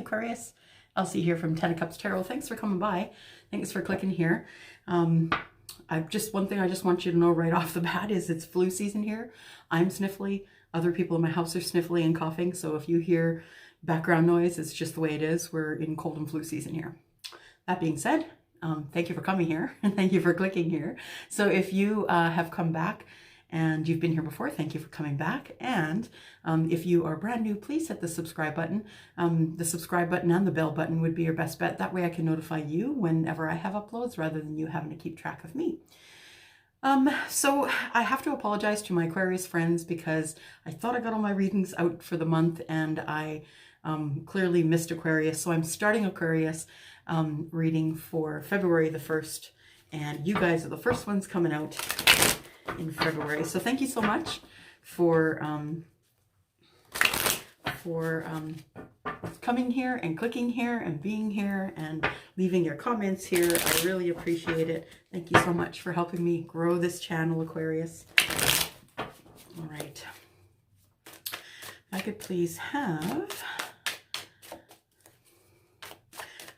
Aquarius. Elsie here from 10 of Cups Tarot. Thanks for coming by. Thanks for clicking here. One thing I just want you to know right off the bat is it's flu season here. I'm sniffly. Other people in my house are sniffly and coughing. So if you hear background noise, it's just the way it is. We're in cold and flu season here. That being said, thank you for coming here and thank you for clicking here. So if you have come back and you've been here before, thank you for coming back. And if you are brand new, please hit the subscribe button. The subscribe button and the bell button would be your best bet. That way I can notify you whenever I have uploads rather than you having to keep track of me. So I have to apologize to my Aquarius friends because I thought I got all my readings out for the month and I clearly missed Aquarius. So I'm starting Aquarius reading for February the 1st, and you guys are the first ones coming out in February. So thank you so much for coming here and clicking here and being here and leaving your comments here. I really appreciate it. Thank you so much for helping me grow this channel, Aquarius. All right. If I could please have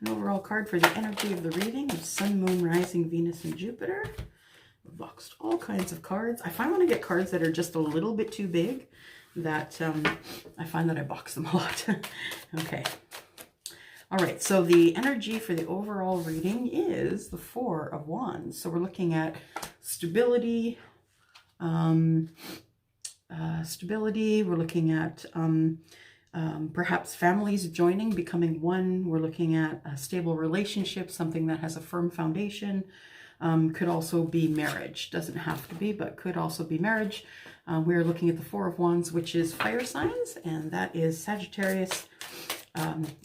an overall card for the energy of the reading of Sun, Moon, Rising, Venus, and Jupiter. I've boxed all kinds of cards. I find when I get cards that are just a little bit too big that I find that I box them a lot. Okay. All right. So the energy for the overall reading is the Four of Wands. So we're looking at stability, stability. We're looking at perhaps families joining, becoming one. We're looking at a stable relationship, something that has a firm foundation. Could also be marriage. Doesn't have to be, but could also be marriage. We're looking at the Four of Wands, which is fire signs, and that is Sagittarius,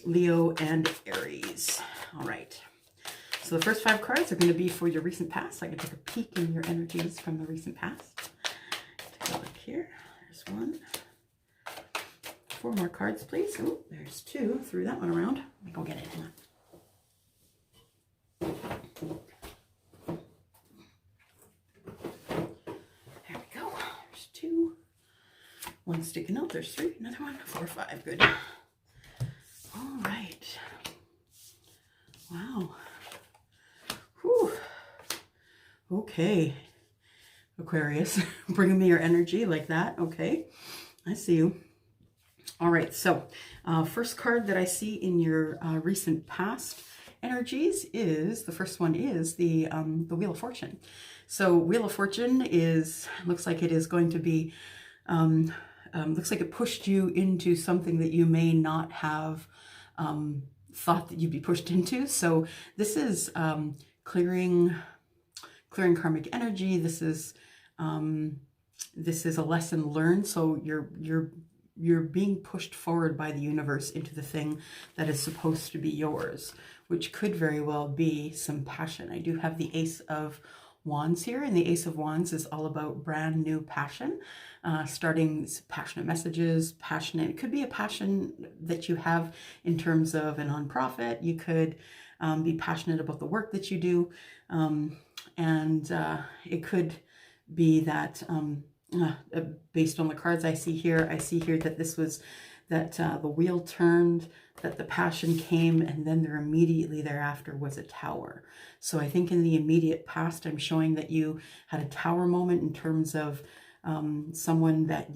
Leo, and Aries. All right. So the first 5 cards are going to be for your recent past. I can take a peek in your energies from the recent past. Take a look here. There's 1. 4 more cards, please. Oh, there's 2. Threw that one around. Let me go get it. Hang on. There we go. There's 2. 1 sticking out. There's 3. Another one. 4, 5. Good. All right. Wow. Whew. Okay. Aquarius, bringing me your energy like that. Okay. I see you. All right, so first card that I see in your recent past energies is, the first one is the Wheel of Fortune. So Wheel of Fortune looks like it is going to be, looks like it pushed you into something that you may not have thought that you'd be pushed into. So this is clearing karmic energy. This is a lesson learned. So you're being pushed forward by the universe into the thing that is supposed to be yours, which could very well be some passion. I do have the Ace of Wands here, and the Ace of Wands is all about brand new passion, starting passionate messages, passionate. It could be a passion that you have in terms of a nonprofit. You could be passionate about the work that you do, and it could be that based on the cards I see here that this was that the wheel turned, that the passion came, and then there immediately thereafter was a tower. So I think in the immediate past, I'm showing that you had a tower moment in terms of someone that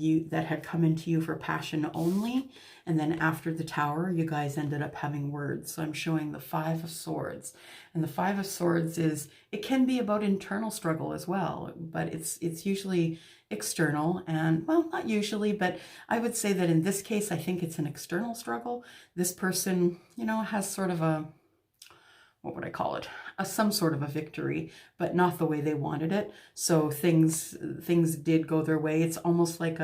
had come into you for passion only, and then after the tower, you guys ended up having words. So I'm showing the 5 of Swords, and the 5 of Swords it can be about internal struggle as well, but it's usually external, and well, not usually, but I would say that in this case, I think it's an external struggle. This person, has sort of a, what would I call it? Some sort of a victory, but not the way they wanted it. So things did go their way. It's almost like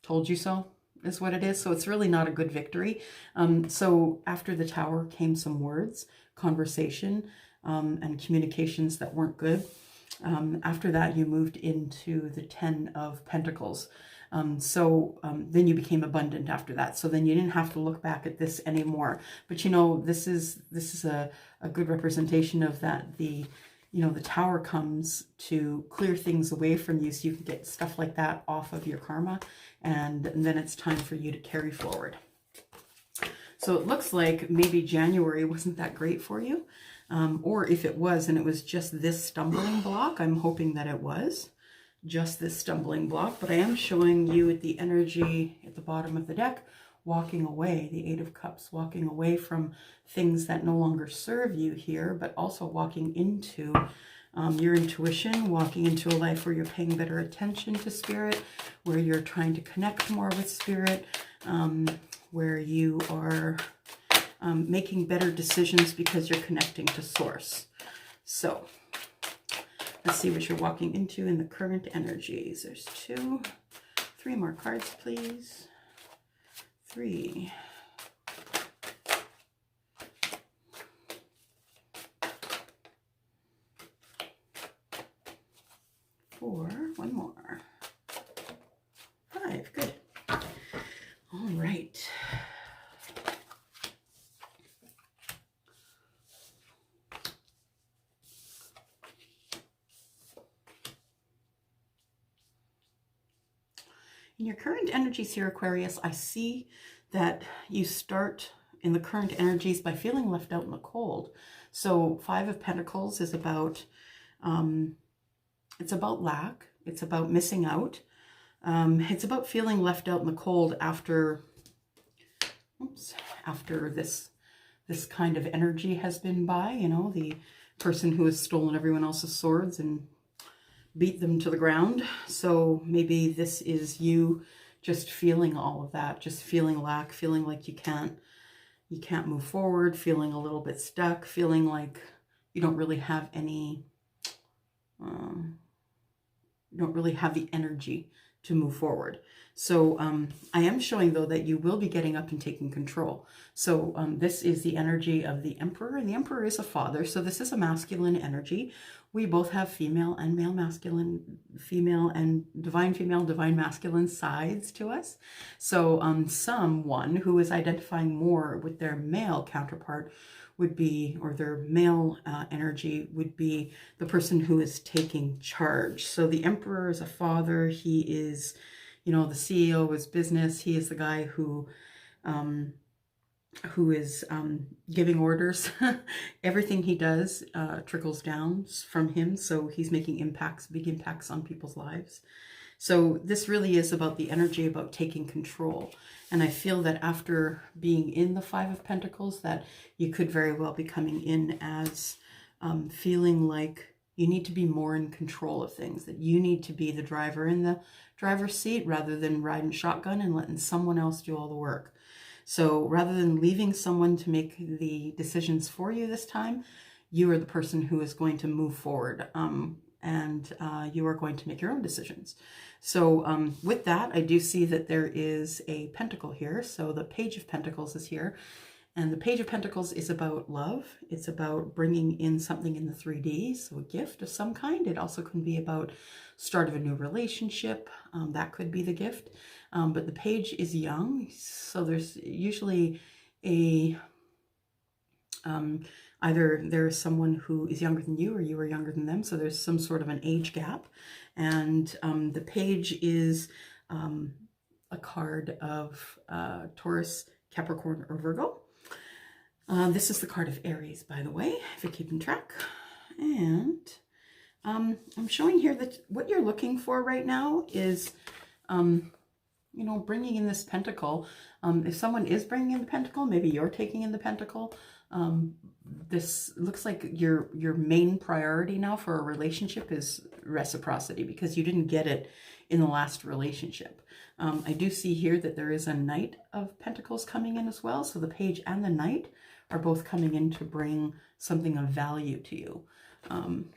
told you so is what it is. So it's really not a good victory. So after the tower came some words, conversation, and communications that weren't good. After that, you moved into the 10 of Pentacles. Then you became abundant after that. So then you didn't have to look back at this anymore. But this is a good representation of that. The tower comes to clear things away from you so you can get stuff like that off of your karma. And then it's time for you to carry forward. So it looks like maybe January wasn't that great for you. Or if it was and it was just this stumbling block, I'm hoping that it was just this stumbling block. But I am showing you at the energy at the bottom of the deck, walking away, the Eight of Cups, walking away from things that no longer serve you here, but also walking into your intuition, walking into a life where you're paying better attention to spirit, where you're trying to connect more with spirit, where you are making better decisions because you're connecting to source. So let's see what you're walking into in the current energies. There's 2, 3 more cards, please. 3. 4, 1 more. 5, good. All right. In your current energies here, Aquarius, I see that you start in the current energies by feeling left out in the cold. So 5 of Pentacles is about, it's about lack. It's about missing out. It's about feeling left out in the cold after, after this kind of energy has been by, you know, the person who has stolen everyone else's swords and beat them to the ground. So maybe this is you just feeling all of that, just feeling lack, feeling like you can't move forward, feeling a little bit stuck, feeling like you don't really have any, you don't really have the energy to move forward. So I am showing, though, that you will be getting up and taking control. So this is the energy of the Emperor, and the Emperor is a father. So this is a masculine energy. We both have female and male masculine, female and divine female, divine masculine sides to us. So someone who is identifying more with their male counterpart would be, or their male energy would be the person who is taking charge. So the Emperor is a father. He is, you know, the CEO of his business. He is the guy who is giving orders. Everything he does trickles down from him. So he's making impacts, big impacts on people's lives. So this really is about the energy, about taking control. And I feel that after being in the 5 of Pentacles, that you could very well be coming in as feeling like you need to be more in control of things, that you need to be the driver in the driver's seat rather than riding shotgun and letting someone else do all the work. So rather than leaving someone to make the decisions for you this time, you are the person who is going to move forward. And you are going to make your own decisions. So with that, I do see that there is a pentacle here. So the Page of Pentacles is here. And the Page of Pentacles is about love. It's about bringing in something in the 3D, so a gift of some kind. It also can be about start of a new relationship. That could be the gift. But the page is young. So there's usually a... either there's someone who is younger than you or you are younger than them. So there's some sort of an age gap. And the page is a card of Taurus, Capricorn, or Virgo. This is the card of Aries, by the way, if you're keeping track. And I'm showing here that what you're looking for right now is, you know, bringing in this pentacle. If someone is bringing in the pentacle, maybe you're taking in the pentacle. This looks like your main priority now for a relationship is reciprocity, because you didn't get it in the last relationship. I do see here that there is a Knight of Pentacles coming in as well. So the Page and the Knight are both coming in to bring something of value to you.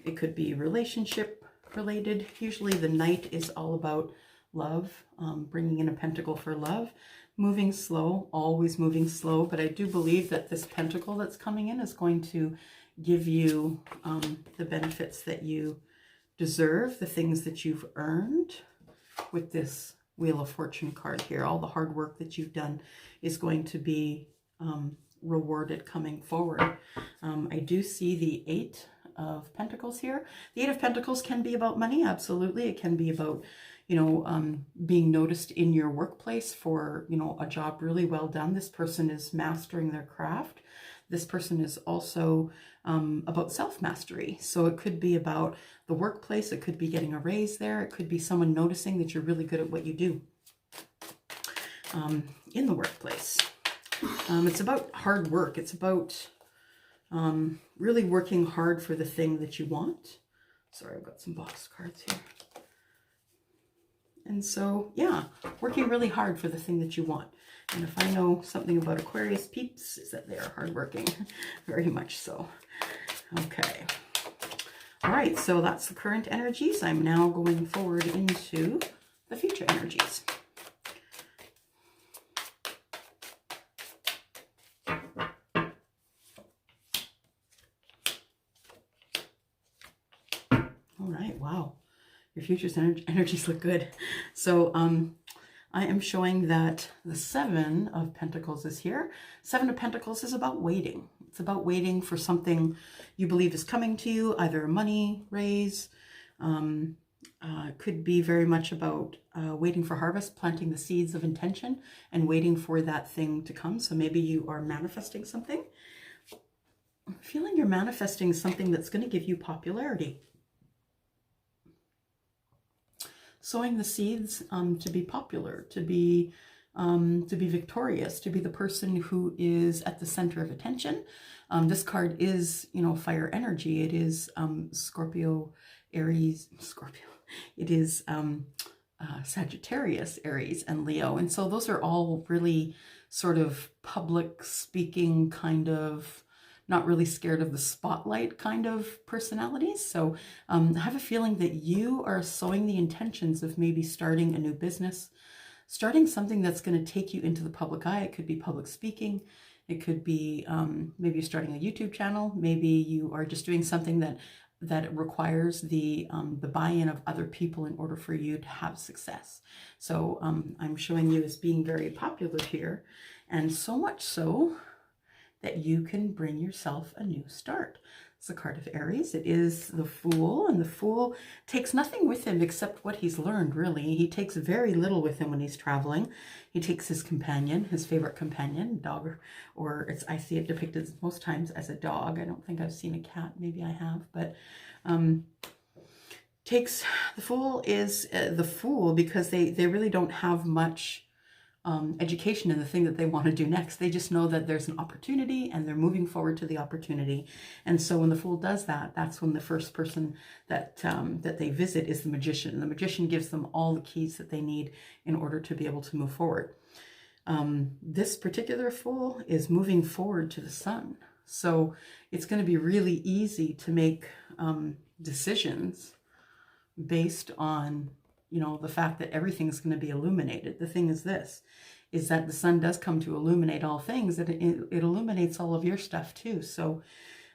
It could be relationship related. Usually the Knight is all about love, bringing in a pentacle for love. Moving slow, always moving slow, but I do believe that this pentacle that's coming in is going to give you the benefits that you deserve, the things that you've earned with this Wheel of Fortune card here. All the hard work that you've done is going to be rewarded coming forward. I do see the 8 of Pentacles here. The 8 of Pentacles can be about money, absolutely. It can be about, being noticed in your workplace for, a job really well done. This person is mastering their craft. This person is also about self-mastery. So it could be about the workplace. It could be getting a raise there. It could be someone noticing that you're really good at what you do in the workplace. It's about hard work. It's about really working hard for the thing that you want. Sorry, I've got some box cards here. And so, yeah, working really hard for the thing that you want. And if I know something about Aquarius peeps, is that they are hardworking, very much so. Okay. All right, so that's the current energies. I'm now going forward into the future energies. All right, wow. Your future's energies look good. So I am showing that the Seven of Pentacles is here. Seven of Pentacles is about waiting. It's about waiting for something you believe is coming to you, either a money raise. Could be very much about waiting for harvest, planting the seeds of intention and waiting for that thing to come. So maybe you are manifesting something. I'm feeling you're manifesting something that's going to give you popularity. Sowing the seeds to be popular, to be victorious, to be the person who is at the center of attention. This card is, fire energy. It is Scorpio, Aries, Scorpio. It is Sagittarius, Aries, and Leo. And so those are all really sort of public speaking kind of, not really scared of the spotlight kind of personalities. So I have a feeling that you are sowing the intentions of maybe starting a new business, starting something that's going to take you into the public eye. It could be public speaking. It could be maybe you're starting a YouTube channel. Maybe you are just doing something that requires the buy-in of other people in order for you to have success. So I'm showing you as being very popular here, and so much so that you can bring yourself a new start. It's the card of Aries. It is the Fool, and the Fool takes nothing with him except what he's learned, really. He takes very little with him when he's traveling. He takes his companion, his favorite companion, dog, or I see it depicted most times as a dog. I don't think I've seen a cat. Maybe I have, but the Fool is the Fool because they really don't have much education in the thing that they want to do next. They just know that there's an opportunity and they're moving forward to the opportunity. And so when the Fool does that, that's when the first person that they visit is the Magician. The Magician gives them all the keys that they need in order to be able to move forward. This particular Fool is moving forward to the sun. So it's going to be really easy to make decisions based on the fact that everything's going to be illuminated. The thing is this, is that the sun does come to illuminate all things, that it illuminates all of your stuff too. So,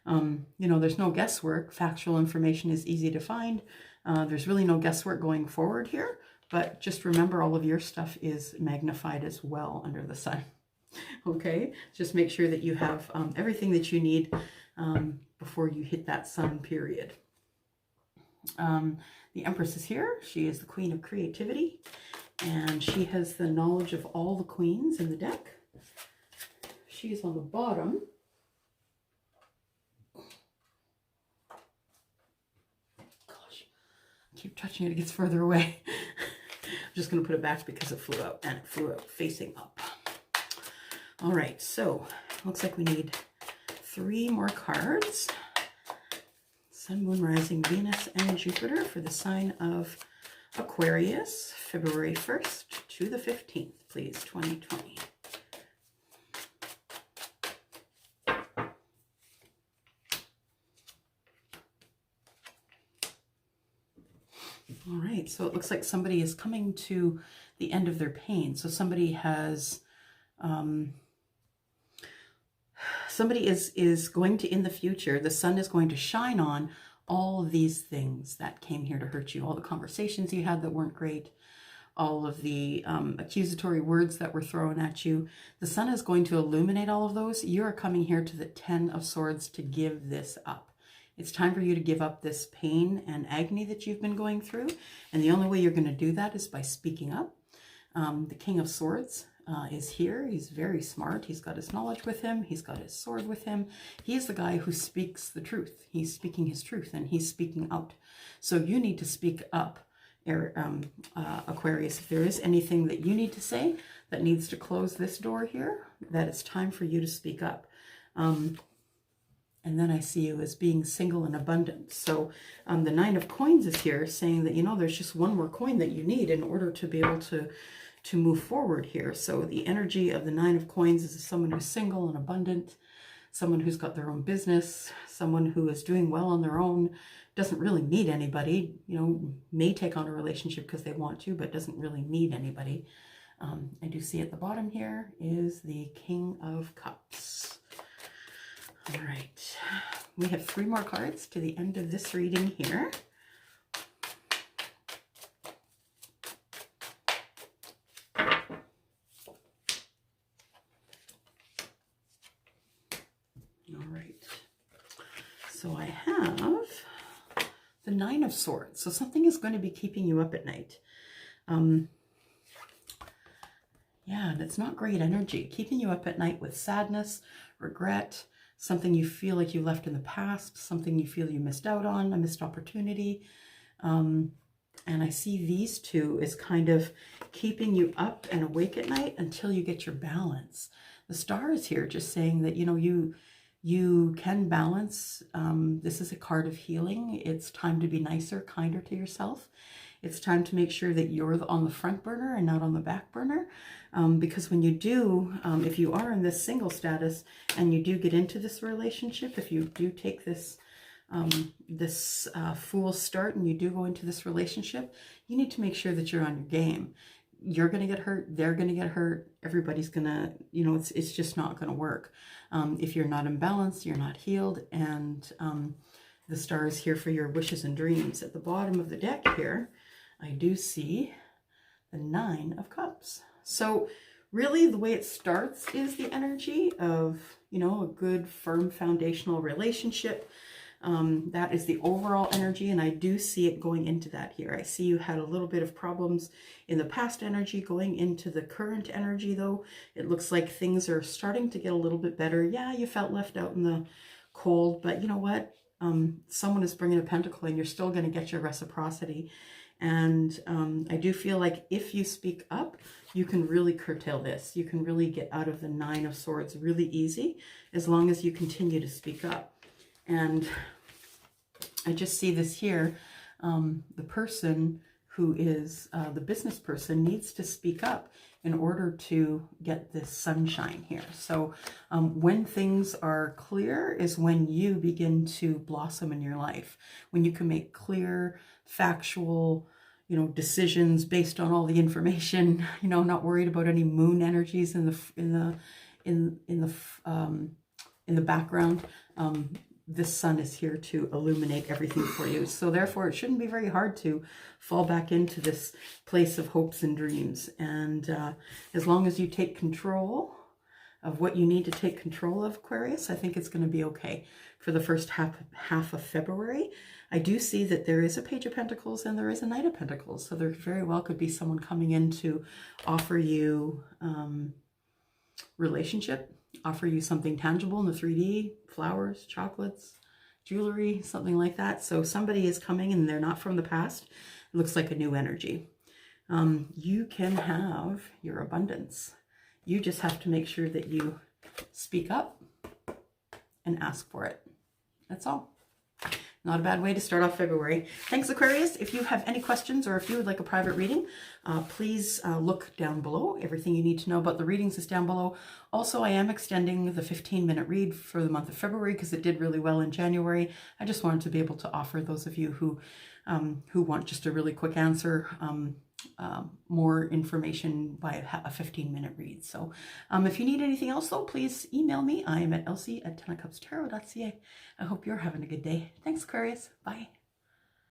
there's no guesswork. Factual information is easy to find. There's really no guesswork going forward here, but just remember all of your stuff is magnified as well under the sun. Okay, just make sure that you have everything that you need before you hit that sun period. The Empress is here. She is the Queen of Creativity, and she has the knowledge of all the queens in the deck. She is on the bottom. Gosh, I keep touching it, it gets further away. I'm just going to put it back because it flew out, and it flew out facing up. All right, so looks like we need 3 more cards. Sun, Moon, Rising, Venus, and Jupiter for the sign of Aquarius, February 1st to the 15th, please, 2020. All right, so it looks like somebody is coming to the end of their pain. So somebody has... somebody is going to, in the future, the sun is going to shine on all of these things that came here to hurt you, all the conversations you had that weren't great, all of the accusatory words that were thrown at you. The sun is going to illuminate all of those. You are coming here to the 10 of Swords to give this up. It's time for you to give up this pain and agony that you've been going through. And the only way you're going to do that is by speaking up. The King of Swords is here. He's very smart. He's got his knowledge with him. He's got his sword with him. He's the guy who speaks the truth. He's speaking his truth and he's speaking out. So you need to speak up, Aquarius. If there is anything that you need to say that needs to close this door here, that it's time for you to speak up. And then I see you as being single and abundant. So the Nine of Coins is here saying that, you know, there's just one more coin that you need in order to be able to move forward here. So the energy of the Nine of Coins is someone who's single and abundant, someone who's got their own business, someone who is doing well on their own, doesn't really need anybody, you know, may take on a relationship because they want to, but doesn't really need anybody. I do see at the bottom here is the King of Cups. All right, we have 3 more cards to the end of this reading here. All right, so I have the Nine of Swords. So something is going to be keeping you up at night. Yeah, and it's not great energy. Keeping you up at night with sadness, regret, something you feel like you left in the past, something you feel you missed out on, a missed opportunity. And I see these two as kind of keeping you up and awake at night until you get your balance. The Star is here just saying that, you know, you can balance. This is a card of healing. It's time to be nicer, kinder to yourself. It's time to make sure that you're on the front burner and not on the back burner. Because when you do, if you are in this single status and you do get into this relationship, if you do take this fool's start and you do go into this relationship, you need to make sure that you're on your game. You're going to get hurt. They're going to get hurt. Everybody's going to, you know, it's just not going to work. If you're not in balance, you're not healed. And the Star is here for your wishes and dreams. At the bottom of the deck here, I do see the Nine of Cups. So really the way it starts is the energy of, you know, a good, firm, foundational relationship. That is the overall energy, and I do see it going into that here. I see you had a little bit of problems in the past energy going into the current energy, though. It looks like things are starting to get a little bit better. Yeah, you felt left out in the cold, but you know what? Someone is bringing a pentacle, and you're still going to get your reciprocity. And I do feel like if you speak up, you can really curtail this. You can really get out of the Nine of Swords really easy as long as you continue to speak up. And I just see this here. The person who is the business person needs to speak up in order to get this sunshine here. So when things are clear is when you begin to blossom in your life. When you can make clear, factual, you know, decisions based on all the information, you know, not worried about any moon energies in the background. This sun is here to illuminate everything for you. So therefore, it shouldn't be very hard to fall back into this place of hopes and dreams. And as long as you take control of what you need to take control of, Aquarius, I think it's going to be okay for the first half of February. I do see that there is a Page of Pentacles and there is a Knight of Pentacles. So there very well could be someone coming in to offer you relationship, offer you something tangible in the 3D, flowers, chocolates, jewelry, something like that. So somebody is coming and they're not from the past. It looks like a new energy. You can have your abundance. You just have to make sure that you speak up and ask for it. That's all. Not a bad way to start off February. Thanks, Aquarius. If you have any questions or if you would like a private reading, please look down below. Everything you need to know about the readings is down below. Also, I am extending the 15-minute read for the month of February because it did really well in January. I just wanted to be able to offer those of you who want just a really quick answer, more information by a 15-minute read. So if you need anything else, though, please email me. I am at elsie@tenofcupstarot.ca. I hope you're having a good day. Thanks, Aquarius. Bye.